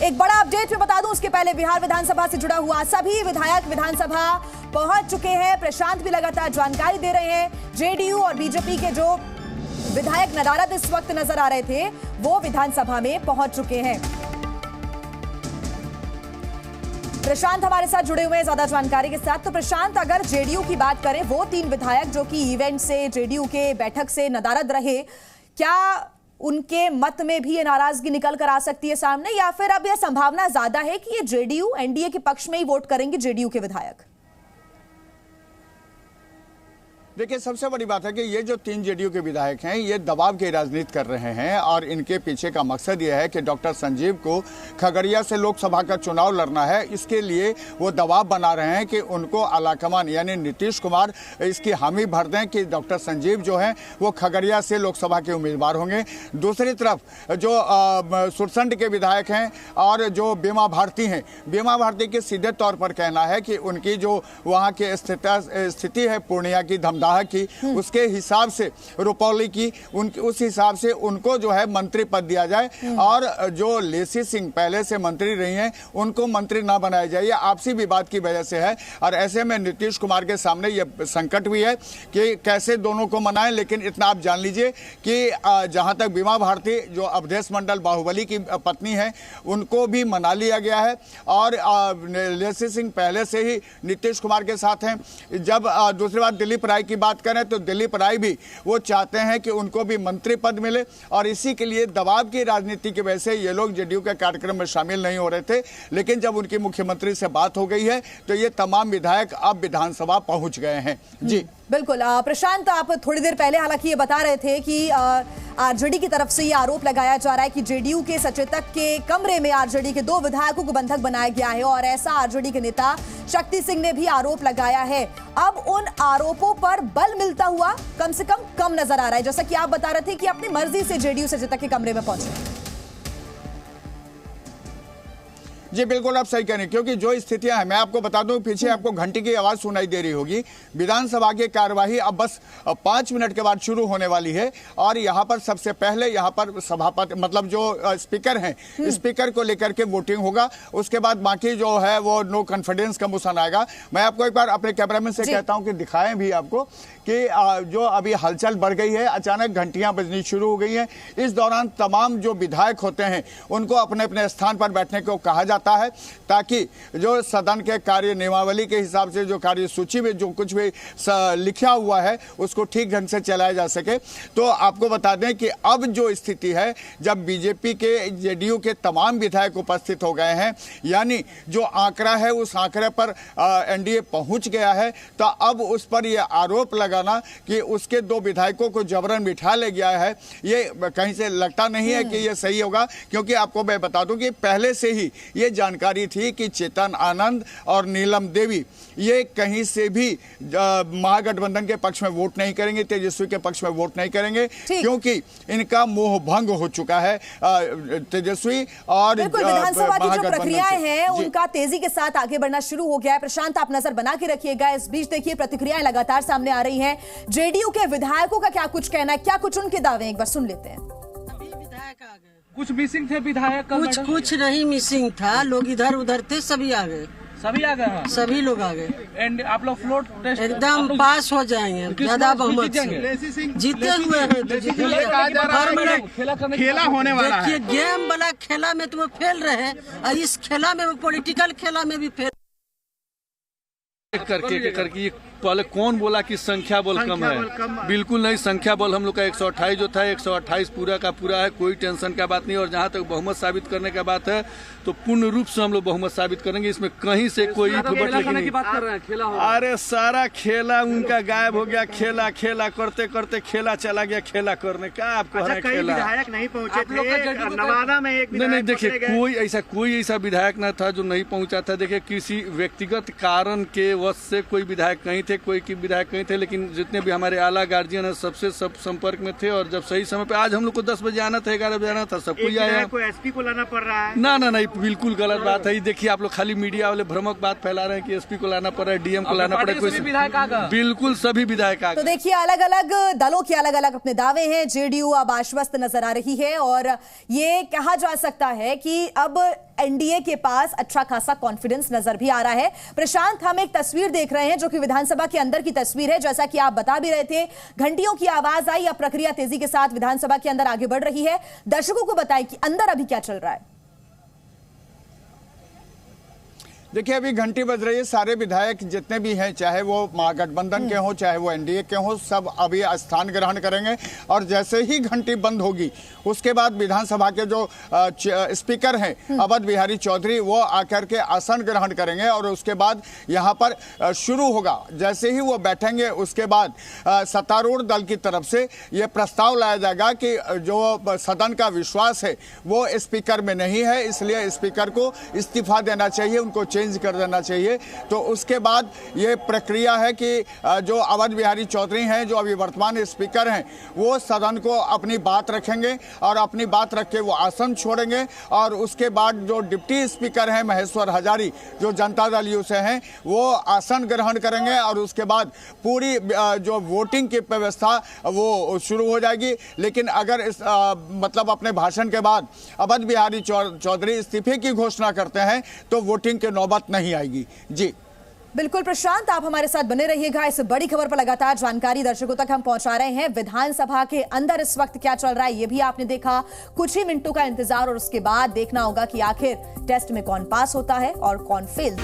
एक बड़ा अपडेट मैं बता दूं उसके पहले बिहार विधानसभा से जुड़ा हुआ सभी विधायक विधानसभा पहुंच चुके हैं। प्रशांत भी लगातार जानकारी दे रहे हैं। जेडीयू और बीजेपी के जो विधायक नदारद इस वक्त नजर आ रहे थे वो विधानसभा में पहुंच चुके हैं। प्रशांत हमारे साथ जुड़े हुए हैं ज्यादा जानकारी के साथ। तो प्रशांत, अगर जेडीयू की बात करें, वो 3 विधायक जो कि इवेंट से जेडीयू के बैठक से नदारद रहे, क्या उनके मत में भी ये नाराजगी निकल कर आ सकती है सामने, या फिर अब यह संभावना ज्यादा है कि ये जेडीयू एनडीए के पक्ष में ही वोट करेंगे जेडीयू के विधायक? देखिए, सबसे बड़ी बात है कि ये जो 3 जेडीयू के विधायक हैं ये दबाव की राजनीति कर रहे हैं और इनके पीछे का मकसद ये है कि डॉक्टर संजीव को खगड़िया से लोकसभा का चुनाव लड़ना है। इसके लिए वो दबाव बना रहे हैं कि उनको आलाकमान यानी नीतीश कुमार इसकी हामी भर दें कि डॉक्टर संजीव जो हैं वो खगड़िया से लोकसभा के उम्मीदवार होंगे। दूसरी तरफ जो सुरसंड के विधायक हैं और जो बीमा भारती हैं, बीमा भारती के सीधे तौर पर कहना है कि उनकी जो वहाँ की स्थिति है पूर्णिया की धमदाहा की, उसके हिसाब से रुपौली की उस हिसाब से उनको जो है मंत्री पद दिया जाए और जो लेसी सिंह पहले से मंत्री रही हैं उनको मंत्री ना बनाया जाए। ये आपसी विवाद की वजह से है और ऐसे में नीतीश कुमार के सामने ये संकट भी है कि कैसे दोनों को मनाएं। लेकिन इतना आप जान लीजिए कि जहां तक बीमा भारती जो अवधेश मंडल बाहुबली की पत्नी है उनको भी मना लिया गया है और लेसी सिंह पहले से ही नीतीश कुमार के साथ हैं। जब दूसरी बात दिलीप राय की बात करें तो दिलीप राय भी वो चाहते हैं कि उनको भी मंत्री पद मिले और इसी के लिए दबाव की राजनीति की वजह से ये लोग जेडीयू के कार्यक्रम में शामिल नहीं हो रहे थे। लेकिन जब उनकी मुख्यमंत्री से बात हो गई है तो ये तमाम विधायक अब विधानसभा पहुंच गए हैं। जी बिल्कुल। प्रशांत, आप थोड़ी देर पहले हालांकि ये बता रहे थे कि आरजेडी की तरफ से ये आरोप लगाया जा रहा है कि जेडीयू के सचेतक के कमरे में आरजेडी के 2 विधायकों को बंधक बनाया गया है और ऐसा आरजेडी के नेता शक्ति सिंह ने भी आरोप लगाया है। अब उन आरोपों पर बल मिलता हुआ कम से कम नजर आ रहा है, जैसा कि आप बता रहे थे कि अपनी मर्जी से जेडीयू सचेतक के कमरे में पहुंचे। जी बिल्कुल, आप सही कह रहे हैं क्योंकि जो स्थितियां हैं, मैं आपको बता दूं, पीछे आपको घंटी की आवाज सुनाई दे रही होगी। विधानसभा की कार्यवाही अब बस 5 मिनट के बाद शुरू होने वाली है और यहाँ पर सबसे पहले यहाँ पर सभापति मतलब जो स्पीकर हैं, स्पीकर को लेकर के वोटिंग होगा। उसके बाद बाकी जो है वो नो कॉन्फिडेंस का मोशन आएगा। मैं आपको एक बार अपने कैमरामैन से कहता हूँ कि दिखाएं भी आपको कि जो अभी हलचल बढ़ गई है, अचानक घंटियां बजनी शुरू हो गई हैं। इस दौरान तमाम जो विधायक होते हैं उनको अपने अपने स्थान पर बैठने को कहा जाता है ताकि जो सदन के कार्य नियमावली के हिसाब से जो कार्य सूची में जो कुछ भी लिखा हुआ है उसको ठीक ढंग से चलाया जा सके। तो आपको बता दें कि अब जो स्थिति है, जब बीजेपी के जेडीयू के तमाम विधायक उपस्थित हो गए हैं, यानी जो आंकड़ा है उस आंकड़े पर एनडीए पहुंच गया है, तो अब उस पर यह आरोप लगाना कि उसके 2 विधायकों को जबरन बिठा ले गया है, ये कहीं से लगता नहीं है कि ये सही होगा। क्योंकि आपको मैं बता दूं कि पहले से ही ये जानकारी थी कि चेतन आनंद और नीलम देवी ये कहीं से भी महागठबंधन के पक्ष में वोट नहीं करेंगे, तेजस्वी के पक्ष में वोट नहीं करेंगे, क्योंकि इनका मोह भंग हो चुका है तेजस्वी और विधानसभा की जो प्रक्रियाएं हैं उनका तेजी के साथ आगे बढ़ना शुरू हो गया है। प्रशांत, आप नजर बना के रखिएगा। इस बीच देखिए प्रतिक्रियाएं लगातार सामने आ रही हैं। जेडीयू के विधायकों का क्या कुछ कहना है, क्या कुछ उनके दावे, एक बार सुन लेते हैं। विधायक आ गए, कुछ मिसिंग थे विधायक, कुछ नहीं मिसिंग था, लोग इधर उधर थे, सभी आ गए, सभी आ गए हैं, सभी लोग आ गए। एंड आप लोग फ्लोर टेस्ट एकदम पास हो जाएंगे, ज्यादा बहुमत से जीते हुए हैं। तो खेला होने वाला है। देखिए, गेम वाला खेला में तुम फेल रहे और इस खेला में पॉलिटिकल खेला में भी फेल करके पहले कौन बोला कि संख्या बल कम है? बिल्कुल नहीं, संख्या बल हम लोग का 128 जो था 128 पूरा का पूरा है, कोई टेंशन का बात नहीं। और जहां तक बहुमत साबित करने का बात है तो पूर्ण रूप से हम लोग बहुमत साबित करेंगे, इसमें कहीं से कोई की बात कर रहे हैं। अरे सारा खेला उनका गायब हो गया, खेला खेला करते करते खेला चला गया, खेला करने का आपको खेला विधायक नहीं पहुंचे थे नवादा में एक नहीं, देखिए कोई ऐसा विधायक न था जो नहीं पहुंचा था। देखिए, किसी व्यक्तिगत कारण के वश से कोई विधायक नहीं थे, कोई की विधायक नहीं थे, लेकिन जितने भी हमारे आला गार्जियन है सबसे सब संपर्क में थे और जब सही समय पे आज हम लोग को 10 बजे आना था, 11 बजे आना था, सब कोई आया। एसपी को लाना पड़ रहा है? ना नहीं, बिल्कुल गलत बात है। देखिए, आप लोग खाली मीडिया वाले भ्रमक बात फैला रहे हैं कि एसपी को लाना पड़ रहा है, डीएम को लाना पड़ रहा है, कोई विधायक आ गए, बिल्कुल सभी विधायक आ गए। तो देखिए, अलग अलग दलों के अलग अलग अपने दावे हैं। जेडीयू अब आश्वस्त नजर आ रही है और ये कहा जा सकता है कि अब एनडीए के पास अच्छा खासा कॉन्फिडेंस नजर भी आ रहा है। प्रशांत, हम एक तस्वीर देख रहे हैं जो कि विधानसभा के अंदर की तस्वीर है। जैसा कि आप बता भी रहे थे, घंटियों की आवाज आई, अब प्रक्रिया तेजी के साथ विधानसभा के अंदर आगे बढ़ रही है। दर्शकों को बताएं कि अंदर अभी क्या चल रहा है। देखिए, अभी घंटी बज रही है। सारे विधायक जितने भी हैं, चाहे वो महागठबंधन के हों, चाहे वो एनडीए के हों, सब अभी स्थान ग्रहण करेंगे। और जैसे ही घंटी बंद होगी, उसके बाद विधानसभा के जो स्पीकर हैं अवध बिहारी चौधरी, वो आकर के आसन ग्रहण करेंगे। और उसके बाद यहाँ पर शुरू होगा। जैसे ही वो बैठेंगे, उसके बाद सत्तारूढ़ दल की तरफ से ये प्रस्ताव लाया जाएगा कि जो सदन का विश्वास है वो स्पीकर में नहीं है, इसलिए स्पीकर को इस्तीफा देना चाहिए, उनको चेंज कर देना चाहिए। तो उसके बाद ये प्रक्रिया है कि जो अवध बिहारी चौधरी हैं, जो अभी वर्तमान स्पीकर हैं, वो सदन को अपनी बात रखेंगे और अपनी बात रख के वो आसन छोड़ेंगे। और उसके बाद जो डिप्टी स्पीकर हैं महेश्वर हजारी, जो जनता दल यू से हैं, वो आसन ग्रहण करेंगे। और उसके बाद पूरी जो वोटिंग की व्यवस्था वो शुरू हो जाएगी। लेकिन अगर मतलब अपने भाषण के बाद अवध बिहारी चौधरी इस्तीफे की घोषणा करते हैं तो वोटिंग के नौबत नहीं आएगी। जी बिल्कुल प्रशांत, आप हमारे साथ बने रहिएगा। इस बड़ी खबर पर लगातार जानकारी दर्शकों तक हम पहुंचा रहे हैं। विधानसभा के अंदर इस वक्त क्या चल रहा है ये भी आपने देखा। कुछ ही मिनटों का इंतजार और उसके बाद देखना होगा कि आखिर टेस्ट में कौन पास होता है और कौन फेल।